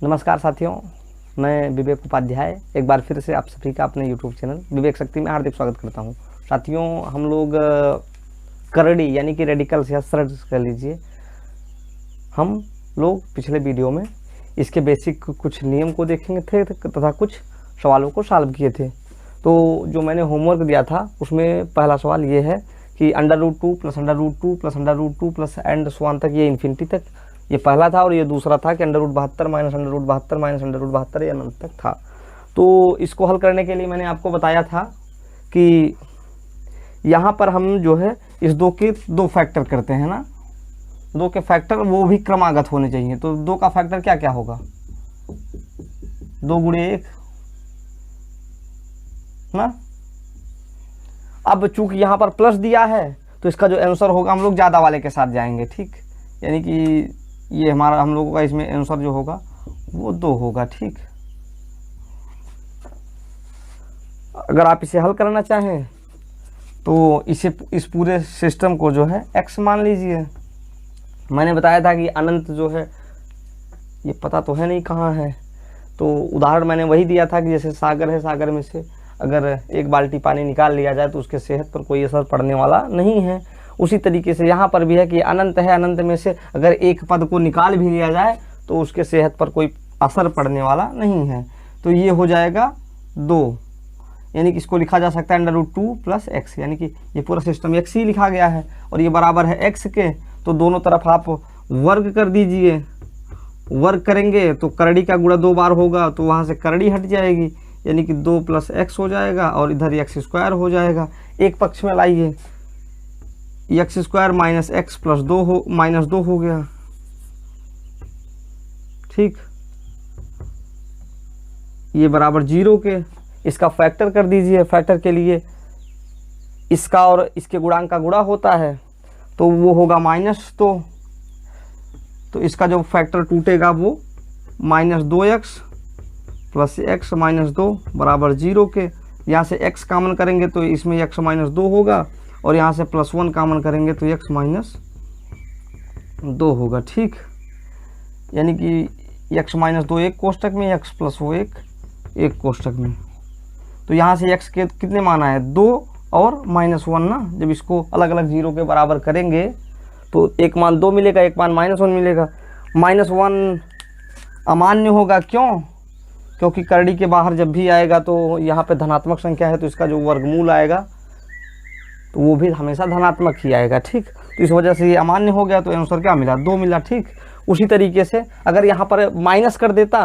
नमस्कार साथियों, मैं विवेक उपाध्याय एक बार फिर से आप सभी का अपने YouTube चैनल विवेक शक्ति में हार्दिक स्वागत करता हूं। साथियों, हम लोग करड़ी यानी कि रेडिकल्स या सर्च कर लीजिए, हम लोग पिछले वीडियो में इसके बेसिक कुछ नियम को देखेंगे थे तथा कुछ सवालों को सॉल्व किए थे। तो जो मैंने होमवर्क दिया था उसमें पहला सवाल ये है कि √2 + √2 + √2 प्लस एंड स्वान तक, ये इन्फिनिटी तक, ये पहला था। और ये दूसरा था कि √72 - √72 - √72 ये अनंत तक था। तो इसको हल करने के लिए मैंने आपको बताया था कि यहाँ पर हम जो है इस दो के दो फैक्टर करते हैं ना, दो के फैक्टर वो भी क्रमागत होने चाहिए। तो दो का फैक्टर क्या क्या होगा, 2 × 1 ना। अब चूंकि यहाँ पर प्लस दिया है तो इसका जो आंसर होगा हम लोग ज़्यादा वाले के साथ जाएंगे, ठीक। यानी कि ये हमारा हम लोगों का इसमें आंसर जो होगा वो 2 होगा, ठीक। अगर आप इसे हल करना चाहें तो इस पूरे सिस्टम को जो है x मान लीजिए। मैंने बताया था कि अनंत जो है ये पता तो है नहीं कहाँ है, तो उदाहरण मैंने वही दिया था कि जैसे सागर है, सागर में से अगर 1 बाल्टी पानी निकाल लिया जाए तो उसके सेहत पर कोई असर पड़ने वाला नहीं है। उसी तरीके से यहाँ पर भी है कि अनंत है, अनंत में से अगर एक पद को निकाल भी लिया जाए तो उसके सेहत पर कोई असर पड़ने वाला नहीं है। तो ये हो जाएगा 2, यानी कि इसको लिखा जा सकता है √2 + x, यानी कि ये पूरा सिस्टम x ही लिखा गया है और ये बराबर है x के। तो दोनों तरफ आप वर्ग कर दीजिए। वर्ग करेंगे तो करड़ी का गुणा 2 बार होगा तो वहाँ से करड़ी हट जाएगी, यानी कि 2 + x हो जाएगा और इधर x² हो जाएगा। एक पक्ष में लाइए, x² - x + 2 हो -2 हो गया, ठीक। ये बराबर 0 के। इसका फैक्टर कर दीजिए। फैक्टर के लिए इसका और इसके गुणांक का गुणा होता है तो वो होगा -2। तो इसका जो फैक्टर टूटेगा वो -2x + x - 2 बराबर 0 के। यहाँ से x कॉमन करेंगे तो इसमें x - 2 होगा और यहाँ से +1 कॉमन करेंगे तो x - 2 होगा, ठीक। यानी कि x - 2 एक कोष्टक में, x + 1 एक कोष्टक में। तो यहाँ से x के कितने मान आए, 2 और -1 ना। जब इसको अलग अलग 0 के बराबर करेंगे तो एक मान 2 मिलेगा, एक मान -1 मिलेगा। -1 अमान्य होगा, क्यों? क्योंकि करड़ी के बाहर जब भी आएगा तो यहाँ पे धनात्मक संख्या है तो इसका जो वर्गमूल आएगा तो वो भी हमेशा धनात्मक ही आएगा, ठीक। तो इस वजह से ये अमान्य हो गया तो आंसर क्या मिला, 2 मिला, ठीक। उसी तरीके से अगर यहाँ पर माइनस कर देता,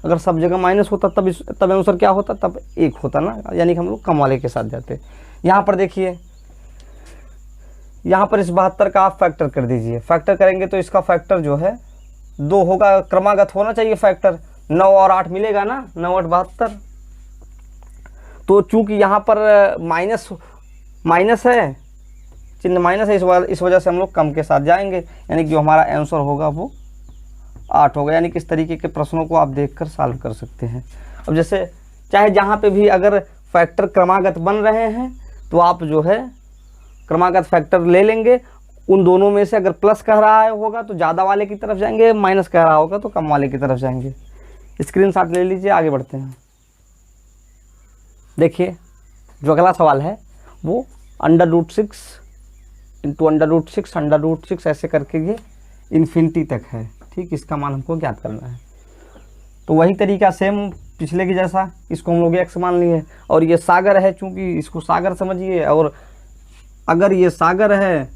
अगर सब जगह माइनस होता तब आंसर क्या होता, तब 1 होता ना, यानी कि हम लोग कम वाले के साथ जाते। यहाँ पर देखिए, यहाँ पर इस 72 का आप फैक्टर कर दीजिए। फैक्टर करेंगे तो इसका फैक्टर जो है 2 होगा, क्रमागत होना चाहिए फैक्टर। 9 और 8 मिलेगा ना, 9 × 8 72। तो चूंकि यहाँ पर माइनस है, चिन्ह माइनस है, इस वजह से हम लोग कम के साथ जाएंगे, यानी कि जो हमारा आंसर होगा वो 8 होगा। यानी कि इस तरीके के प्रश्नों को आप देखकर सॉल्व कर सकते हैं। अब जैसे चाहे जहाँ पे भी अगर फैक्टर क्रमागत बन रहे हैं तो आप जो है क्रमागत फैक्टर ले लेंगे। उन दोनों में से अगर प्लस कह रहा है होगा तो ज़्यादा वाले की तरफ जाएंगे, माइनस कह रहा होगा तो कम वाले की तरफ जाएंगे। स्क्रीनशॉट ले लीजिए, आगे बढ़ते हैं। देखिए जो अगला सवाल है वो √6 × √6 √6 ऐसे करके ये इन्फिनिटी तक है, ठीक। इसका मान हमको ज्ञात करना है। तो वही तरीका सेम पिछले के जैसा, इसको हम लोग x मान लिए और ये सागर है, चूंकि इसको सागर समझिए। और अगर ये सागर है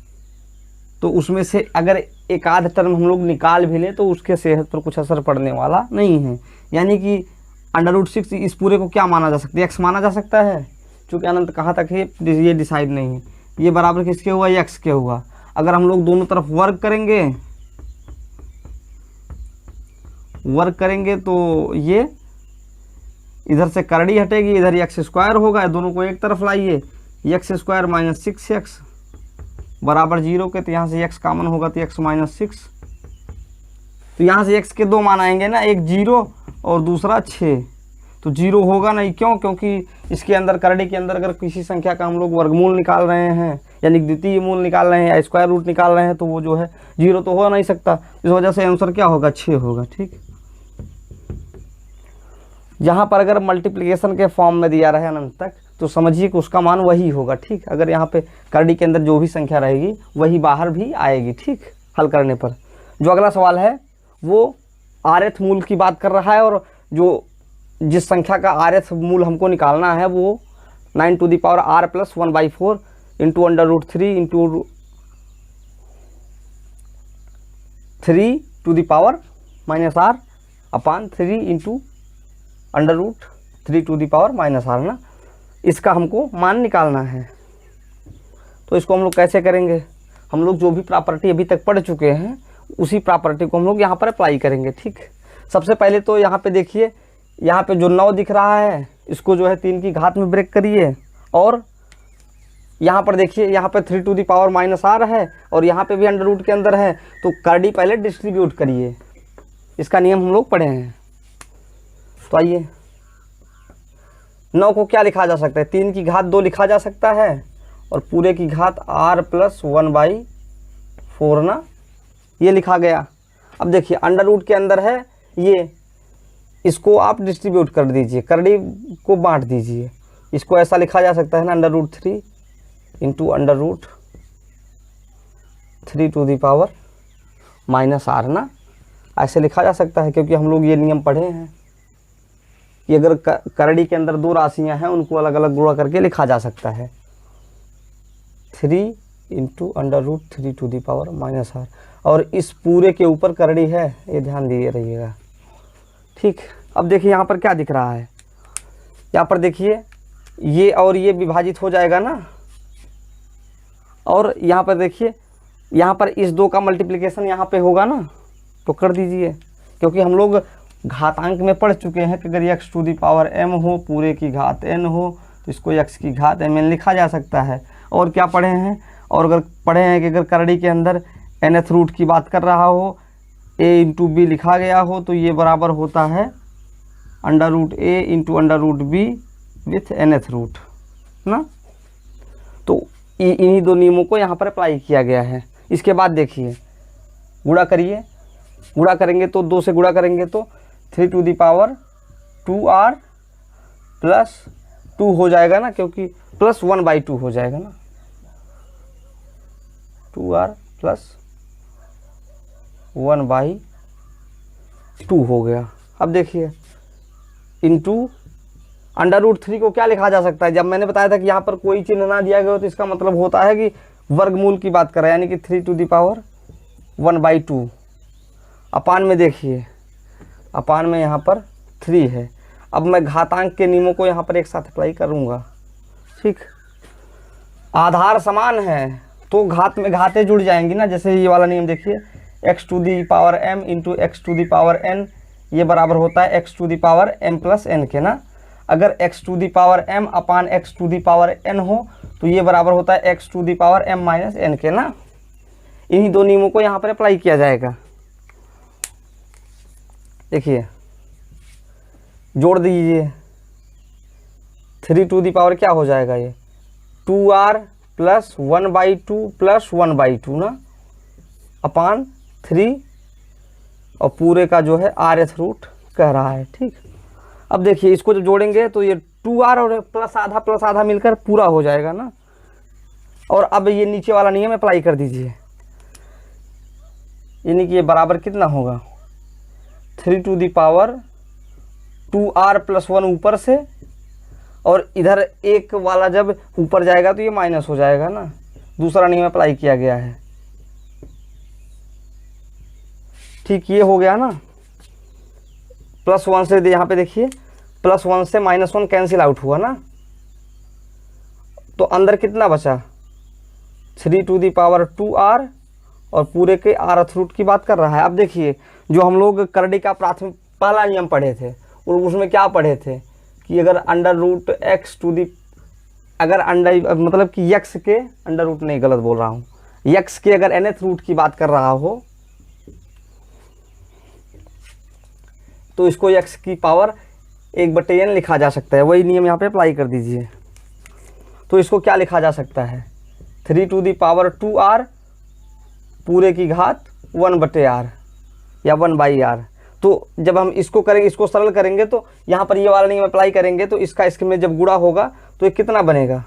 तो उसमें से अगर एक आध टर्म हम लोग निकाल भी लें तो उसके सेहत पर कुछ असर पड़ने वाला नहीं है। यानी कि √6 इस पूरे को क्या माना जा सकता है, x माना जा सकता है, चूँकि अनंत कहाँ तक है ये डिसाइड नहीं है। ये बराबर किसके हुआ, x के हुआ। अगर हम लोग दोनों तरफ वर्ग करेंगे तो ये इधर से करड़ी हटेगी, इधर x² होगा। दोनों को एक तरफ लाइए, x² - 6x बराबर 0 के। तो यहाँ से x कॉमन होगा तो x - 6। तो यहाँ से x के 2 मान आएंगे ना, एक 0 और दूसरा 6। तो 0 होगा नहीं, क्यों? क्योंकि इसके अंदर करड़ी के अंदर अगर किसी संख्या का हम लोग वर्गमूल निकाल रहे हैं, यानी द्वितीय मूल निकाल रहे हैं या स्क्वायर रूट निकाल रहे हैं, तो वो जो है 0 तो हो नहीं सकता। इस वजह से आंसर क्या होगा, 6 होगा, ठीक। यहाँ पर अगर मल्टीप्लिकेशन के फॉर्म में दिया रहे अनंत तक तो समझिए कि उसका मान वही होगा, ठीक। अगर यहाँ पे करड़ी के अंदर जो भी संख्या रहेगी वही बाहर भी आएगी, ठीक, हल करने पर। जो अगला सवाल है वो rth मूल की बात कर रहा है, और जो जिस संख्या का rth मूल हमको निकालना है वो 9 to the power r plus 1/4 into √3 into 3 to the power -r upon 3 into √3 to the power -r ना, इसका हमको मान निकालना है। तो इसको हम लोग कैसे करेंगे, हम लोग जो भी प्रॉपर्टी अभी तक पढ़ चुके हैं उसी प्रॉपर्टी को हम लोग यहाँ पर अप्लाई करेंगे, ठीक। सबसे पहले तो यहाँ पे देखिए, यहाँ पे जो 9 दिख रहा है इसको जो है 3 की घात में ब्रेक करिए, और यहाँ पर देखिए यहाँ पे 3 टू द पावर -r है और यहाँ पे भी अंडर रूट के अंदर है, तो करड़ी पहले डिस्ट्रीब्यूट करिए। इसका नियम हम लोग पढ़े हैं। तो आइए, 9 को क्या लिखा जा सकता है, 3 की घात 2 लिखा जा सकता है, और पूरे की घात r प्लस 1/4 ना, ये लिखा गया। अब देखिए अंडर रूट के अंदर है ये, इसको आप डिस्ट्रीब्यूट कर दीजिए, करड़ी को बांट दीजिए। इसको ऐसा लिखा जा सकता है ना, √3 into √3 to the power -r ना, ऐसे लिखा जा सकता है, क्योंकि हम लोग ये नियम पढ़े हैं कि अगर करड़ी के अंदर 2 राशियां हैं उनको अलग अलग गुणा करके लिखा जा सकता है। 3 into √3 to the power -r, और इस पूरे के ऊपर करड़ी है, ये ध्यान दिए रहिएगा, ठीक। अब देखिए यहाँ पर क्या दिख रहा है, यहाँ पर देखिए ये और ये विभाजित हो जाएगा ना, और यहाँ पर देखिए यहाँ पर इस 2 का मल्टीप्लिकेशन यहाँ पे होगा ना, तो कर दीजिए, क्योंकि हम लोग घातांक में पढ़ चुके हैं कि अगर x to the power m हो, पूरे की घात n हो, तो इसको x की घात mn लिखा जा सकता है। और क्या पढ़े हैं, और अगर पढ़े हैं कि अगर करड़ी के अंदर nth रूट की बात कर रहा हो, a इंटू बी लिखा गया हो, तो ये बराबर होता है √a into √b with nth root ना। तो इन्हीं 2 नियमों को यहाँ पर अप्लाई किया गया है। इसके बाद देखिए गुणा करिए, गुणा करेंगे तो 2 से गुणा करेंगे तो 3 to the power 2r plus 2 हो जाएगा ना, क्योंकि प्लस 1/2 हो जाएगा ना, 2r प्लस 1/2 हो गया। अब देखिए इंटू √3 को क्या लिखा जा सकता है, जब मैंने बताया था कि यहाँ पर कोई चिन्ह ना दिया गया हो तो इसका मतलब होता है कि वर्गमूल की बात कर रहा है, यानी कि 3 टू दी पावर 1/2 अपान में, देखिए अपान में यहाँ पर 3 है। अब मैं घातांक के नियमों को यहाँ पर एक साथ अप्लाई करूँगा, ठीक। आधार समान है तो घात में घातें जुड़ जाएंगी ना, जैसे ये वाला नियम देखिए, x to the power m into x to the power n, ये बराबर होता है x to the power m plus n के ना। अगर x to the power m upon x to the power n हो तो ये बराबर होता है x to the power m minus n के ना। इन्हीं 2 नियमों को यहाँ पर अप्लाई किया जाएगा। देखिए जोड़ दीजिए, 3 टू दी पावर क्या हो जाएगा, ये 2r प्लस 1/2 प्लस 1/2 ना, अपान 3, और पूरे का जो है rth रूट कह रहा है, ठीक। अब देखिए इसको जब जोड़ेंगे तो ये 2r और प्लस आधा मिलकर पूरा हो जाएगा ना। और अब ये नीचे वाला नियम अप्लाई कर दीजिए, यानी कि ये बराबर कितना होगा, 3 to the power 2r plus 1 ऊपर से, और इधर एक वाला जब ऊपर जाएगा तो ये माइनस हो जाएगा ना। दूसरा नियम अप्लाई किया गया है, ठीक। ये हो गया ना, +1 से यहाँ पे देखिए +1 से -1 कैंसिल आउट हुआ ना, तो अंदर कितना बचा, 3 टू दी पावर 2r, और पूरे के rth रूट की बात कर रहा है। अब देखिए जो हम लोग करड़ी का प्राथमिक पहला नियम पढ़े थे और उसमें क्या पढ़े थे कि अगर x टू दी, अगर मतलब कि x के अंडर रूट नहीं, गलत बोल रहा हूँ, x के अगर nth रूट की बात कर रहा हो तो इसको x की पावर 1/n लिखा जा सकता है। वही नियम यहाँ पे अप्लाई कर दीजिए। तो इसको क्या लिखा जा सकता है, 3 टू दी पावर 2r पूरे की घात 1/r या 1/r। तो जब हम इसको करेंगे, इसको सरल करेंगे तो यहाँ पर ये वाला नियम अप्लाई करेंगे तो इसका इसमें जब गुणा होगा तो ये कितना बनेगा,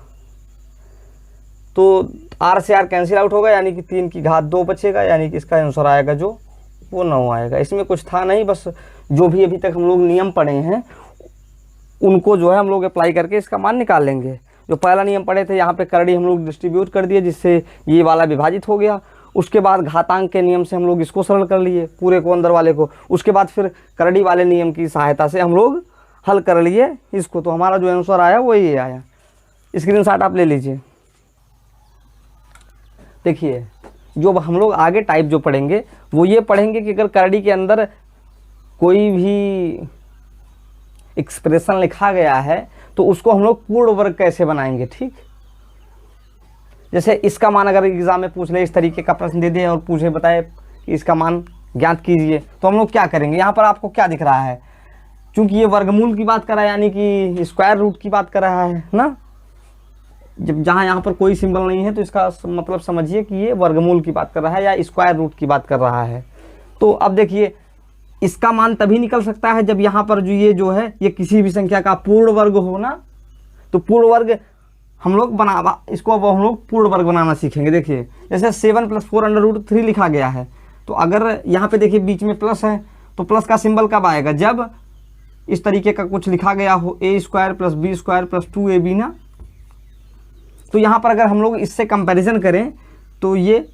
तो r से r कैंसिल आउट होगा, यानी कि 3 की घात 2 बचेगा, यानी कि इसका आंसर आएगा जो वो 9 आएगा। इसमें कुछ था नहीं, बस जो भी अभी तक हम लोग नियम पढ़े हैं उनको जो है हम लोग अप्लाई करके इसका मान निकाल लेंगे। जो पहला नियम पढ़े थे, यहाँ पे करड़ी हम लोग डिस्ट्रीब्यूट कर दिए जिससे ये वाला विभाजित हो गया। उसके बाद घातांक के नियम से हम लोग इसको सरल कर लिए पूरे को, अंदर वाले को। उसके बाद फिर करड़ी वाले नियम की सहायता से हम लोग हल कर लिए इसको, तो हमारा जो आंसर आया वो ये आया। स्क्रीनशॉट आप ले लीजिए। देखिए जो हम लोग आगे टाइप जो पढ़ेंगे वो ये पढ़ेंगे कि अगर करड़ी के अंदर कोई भी एक्सप्रेशन लिखा गया है तो उसको हम लोग पूर्ण वर्ग कैसे बनाएंगे। ठीक, जैसे इसका मान अगर एग्जाम में पूछ ले, इस तरीके का प्रश्न दे दे और पूछे बताए कि इसका मान ज्ञात कीजिए, तो हम लोग क्या करेंगे। यहाँ पर आपको क्या दिख रहा है, चूंकि ये वर्गमूल की बात कर रहा है यानी कि स्क्वायर रूट की बात कर रहा है ना, जब जहाँ यहाँ पर कोई सिंबल नहीं है तो इसका मतलब समझिए कि ये वर्गमूल की बात कर रहा है या स्क्वायर रूट की बात कर रहा है। तो अब देखिए इसका मान तभी निकल सकता है जब यहाँ पर जो है ये किसी भी संख्या का पूर्ण वर्ग हो ना, तो पूर्ण वर्ग हम लोग इसको अब हम लोग पूर्ण वर्ग बनाना सीखेंगे। देखिए जैसे 7 + 4√3 लिखा गया है, तो अगर यहाँ पे देखिए बीच में प्लस है तो प्लस का सिंबल कब आएगा, जब इस तरीके का कुछ लिखा गया हो, a² + b² + 2ab ना। तो यहाँ पर अगर हम लोग इससे कंपैरिजन करें तो ये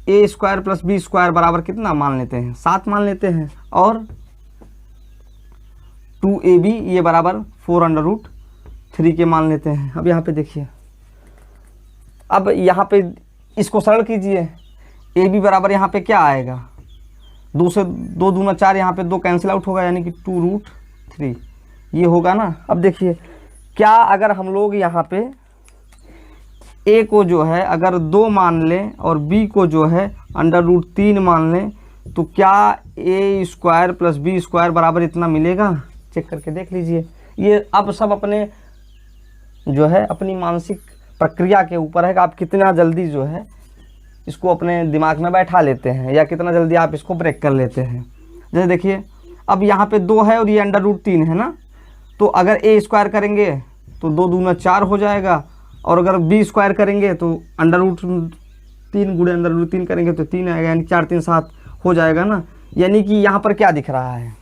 a² + b² बराबर कितना मान लेते हैं, 7 मान लेते हैं, और 2ab ये बराबर 4√3 के मान लेते हैं। अब यहाँ पे देखिए, अब यहाँ पे इसको सरल कीजिए, ab बराबर यहाँ पे क्या आएगा, 2 से 2 दूना 4, यहाँ पे 2 कैंसिल आउट होगा यानी कि 2√3 ये होगा ना। अब देखिए क्या अगर हम लोग यहाँ पे a को जो है अगर 2 मान लें और b को जो है √3 मान लें, तो क्या a² + b² बराबर इतना मिलेगा, चेक करके देख लीजिए। ये अब सब अपने जो है अपनी मानसिक प्रक्रिया के ऊपर है कि आप कितना जल्दी जो है इसको अपने दिमाग में बैठा लेते हैं या कितना जल्दी आप इसको ब्रेक कर लेते हैं। जैसे देखिए अब यहाँ पे 2 है और ये √3 है ना, तो अगर a² करेंगे तो 2 दूना 4 हो जाएगा, और अगर b² करेंगे तो √3 गुणे √3 करेंगे तो 3 आएगा, यानी 4 3 7 हो जाएगा ना। यानी कि यहाँ पर क्या दिख रहा है,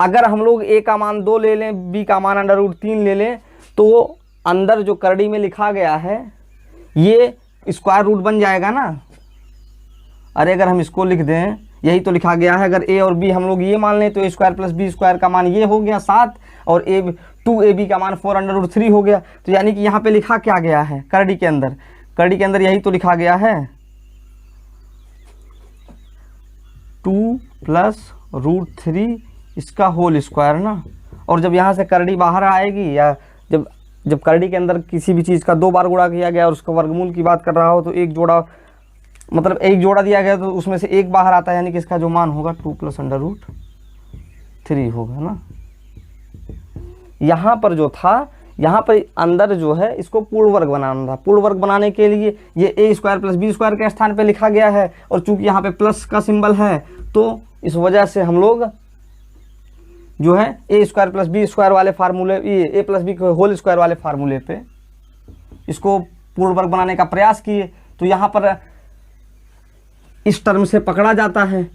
अगर हम लोग a का मान 2 ले लें, b का मान √3 ले लें, तो अंदर जो करड़ी में लिखा गया है ये स्क्वायर रूट बन जाएगा ना। अरे अगर हम इसको लिख दें, यही तो लिखा गया है, अगर a और b हम लोग ये मान लें तो a² + b² का मान ये हो गया 7 और 2ab का मान 4√3 हो गया। तो यानी कि यहाँ पे लिखा क्या गया है करड़ी के अंदर यही तो लिखा गया है 2 + √3 इसका होल स्क्वायर ना। और जब यहाँ से करड़ी बाहर आएगी या जब करड़ी के अंदर किसी भी चीज़ का 2 बार गुणा किया गया और उसका वर्गमूल की बात कर रहा हो तो एक जोड़ा मतलब एक जोड़ा दिया गया तो उसमें से एक बाहर आता है, यानी कि इसका जो मान होगा 2 + √3 होगा ना। यहाँ पर जो था, यहाँ पर अंदर जो है इसको पूर्ण वर्ग बनाना था। पूर्ण वर्ग बनाने के लिए ये a² + b² के स्थान पे लिखा गया है, और चूंकि यहाँ पे प्लस का सिंबल है तो इस वजह से हम लोग जो है a² + b² वाले फार्मूले, a + b होल स्क्वायर वाले फार्मूले पे इसको पूर्ण वर्ग बनाने का प्रयास किए। तो यहाँ पर इस टर्म से पकड़ा जाता है,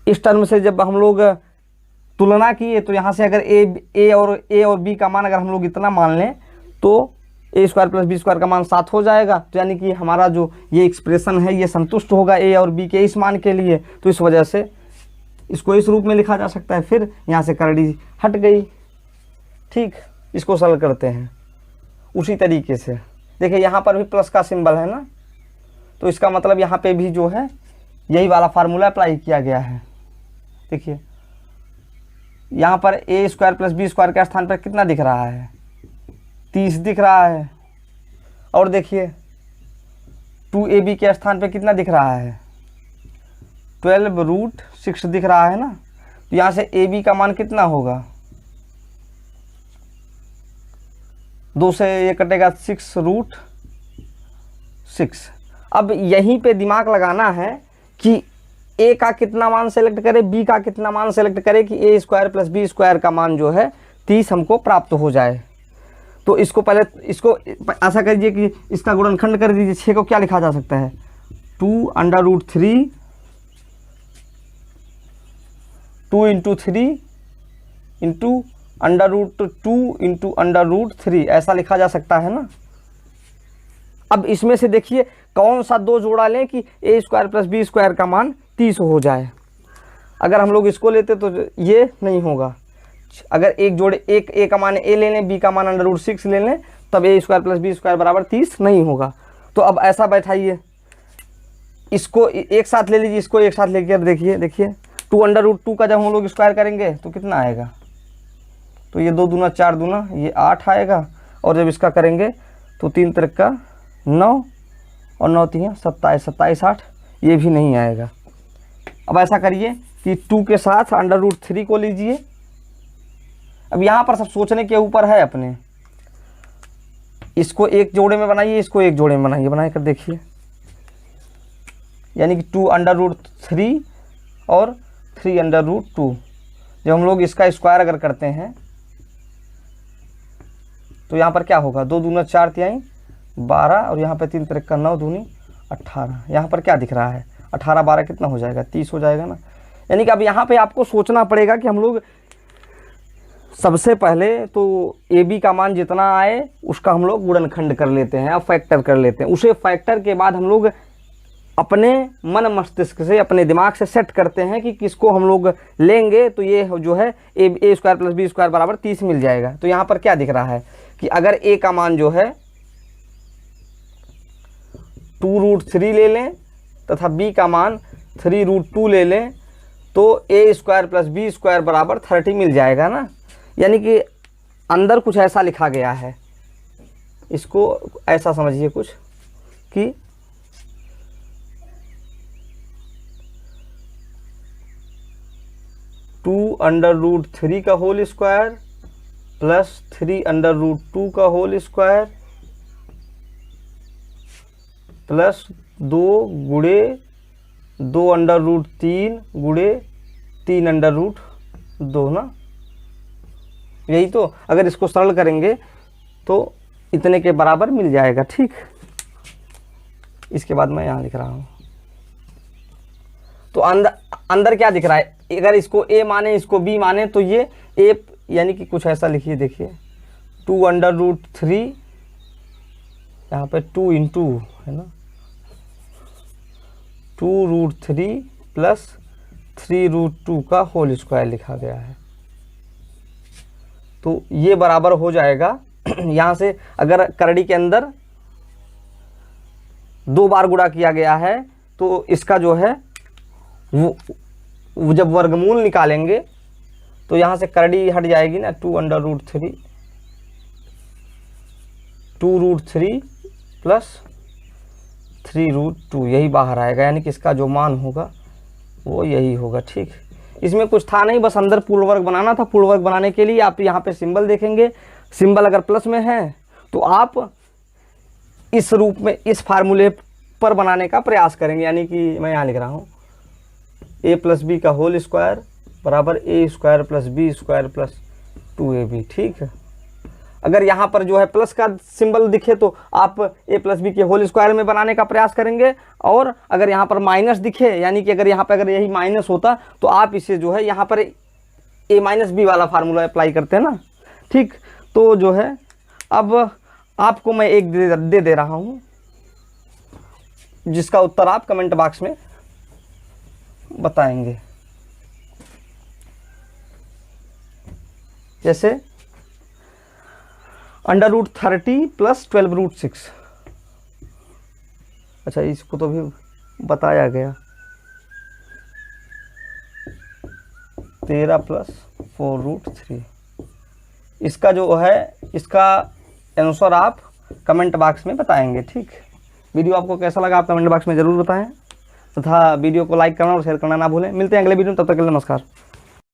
इस टर्म से जब हम लोग तुलना किए तो यहाँ से अगर a और b का मान अगर हम लोग इतना मान लें तो a² + b² का मान 7 हो जाएगा। तो यानी कि हमारा जो ये एक्सप्रेशन है ये संतुष्ट होगा a और b के इस मान के लिए, तो इस वजह से इसको इस रूप में लिखा जा सकता है। फिर यहाँ से करड़ी हट गई। ठीक, इसको सरल करते हैं उसी तरीके से। देखिए यहाँ पर भी प्लस का सिंबल है ना, तो इसका मतलब यहाँ पे भी जो है यही वाला फार्मूला अप्लाई किया गया है। देखिए यहाँ पर a² + b² के स्थान पर कितना दिख रहा है, 30 दिख रहा है, और देखिए 2ab के स्थान पर कितना दिख रहा है, 12√6 दिख रहा है ना। तो यहाँ से ab का मान कितना होगा, 2 से ये कटेगा 6√6। अब यहीं पे दिमाग लगाना है कि ए का कितना मान सेलेक्ट करें, बी का कितना मान सेलेक्ट करें कि ए स्क्वायर प्लस बी स्क्वायर का मान जो है 30 हमको प्राप्त हो जाए। तो इसको पहले इसको ऐसा करिए कि इसका गुणनखंड कर दीजिए। 6 को क्या लिखा जा सकता है, 2√3 2 इंटू 3 इंटू √2 इंटू √3 ऐसा लिखा जा सकता है ना। अब इसमें से देखिए कौन सा दो जोड़ा लें कि ए स्क्वायर प्लस बी स्क्वायर का मान 30 हो जाए। अगर हम लोग इसको लेते तो ये नहीं होगा। अगर एक जोड़े, एक ए का मान ए ले लें, बी का मान √6 ले लें, तब ए स्क्वायर प्लस बी स्क्वायर बराबर 30 नहीं होगा। तो अब ऐसा बैठाइए, इसको एक साथ ले लीजिए, इसको एक साथ लेकर देखिए 2√2 का जब हम लोग स्क्वायर करेंगे तो कितना आएगा, तो ये 2 दूना 4 दूना ये 8 आएगा। और जब इसका करेंगे तो 3 त्रिक का 9 और 9 3 27, 27 8 ये भी नहीं आएगा। अब ऐसा करिए कि 2 के साथ √3 को लीजिए। अब यहाँ पर सब सोचने के ऊपर है अपने, इसको एक जोड़े में बनाइए, इसको एक जोड़े में बनाइए, बना कर देखिए। यानी कि 2√3 और 3√2 जब हम लोग इसका स्क्वायर अगर करते हैं तो यहाँ पर क्या होगा, 2 दूना 4 तिहाई 12 और यहाँ पे 3 त्रिक का 9 दूनी 18। यहाँ पर क्या दिख रहा है, 18 12 कितना हो जाएगा, 30 हो जाएगा ना। यानी कि अब यहाँ पे आपको सोचना पड़ेगा कि हम लोग सबसे पहले तो ए बी का मान जितना आए उसका हम लोग गुणनखंड कर लेते हैं, अब फैक्टर कर लेते हैं। उसे फैक्टर के बाद हम लोग अपने मन मस्तिष्क से, अपने दिमाग से सेट करते हैं कि किसको हम लोग लेंगे तो ये जो है ए स्क्वायर प्लस बी स्क्वायर बराबर 30 मिल जाएगा। तो यहाँ पर क्या दिख रहा है कि अगर ए का मान जो है 2√3 ले लें तथा बी का मान 3√2 ले लें तो ए स्क्वायर प्लस बी स्क्वायर बराबर 30 मिल जाएगा ना। यानी कि अंदर कुछ ऐसा लिखा गया है, इसको ऐसा समझिए कुछ कि 2√3 का होल स्क्वायर प्लस 3√2 का होल स्क्वायर प्लस 2 गुणे 2√3 गुणे 3√2 ना। यही तो, अगर इसको सरल करेंगे तो इतने के बराबर मिल जाएगा। ठीक, इसके बाद मैं यहाँ लिख रहा हूँ तो अंदर क्या दिख रहा है, अगर इसको ए माने इसको बी माने तो ये ए, यानी कि कुछ ऐसा लिखिए, देखिए 2√3 यहाँ पे 2 इंटू है ना 2√3 प्लस 3√2 का होल स्क्वायर लिखा गया है। तो ये बराबर हो जाएगा यहाँ से अगर करड़ी के अंदर 2 बार गुणा किया गया है तो इसका जो है वो जब वर्गमूल निकालेंगे तो यहाँ से करड़ी हट जाएगी ना, 2√3 प्लस 3√2 यही बाहर आएगा। यानी कि इसका जो मान होगा वो यही होगा। ठीक, इसमें कुछ था नहीं, बस अंदर पूर्ण वर्ग बनाना था। पूर्ण वर्ग बनाने के लिए आप यहाँ पे सिंबल देखेंगे, सिंबल अगर प्लस में है तो आप इस रूप में इस फार्मूले पर बनाने का प्रयास करेंगे। यानी कि मैं यहाँ लिख रहा हूँ a प्लस बी का होल स्क्वायर बराबर A square plus B square plus 2ab। ठीक है, अगर यहाँ पर जो है प्लस का सिंबल दिखे तो आप a प्लस बी के होल स्क्वायर में बनाने का प्रयास करेंगे, और अगर यहाँ पर माइनस दिखे, यानी कि अगर यहाँ पर अगर यही माइनस होता तो आप इसे जो है यहाँ पर a माइनस बी वाला फार्मूला अप्लाई करते हैं ना। ठीक, तो जो है अब आपको मैं एक दे रहा हूँ जिसका उत्तर आप कमेंट बॉक्स में बताएंगे। जैसे √30 प्लस 12√6। अच्छा, इसको तो भी बताया गया, 13 प्लस 4√3। इसका जो है इसका आंसर आप कमेंट बॉक्स में बताएंगे। ठीक, वीडियो आपको कैसा लगा आप कमेंट बॉक्स में ज़रूर बताएं तथा वीडियो को लाइक करना और शेयर करना ना भूलें। मिलते हैं अगले वीडियो में, तब तक के लिए नमस्कार।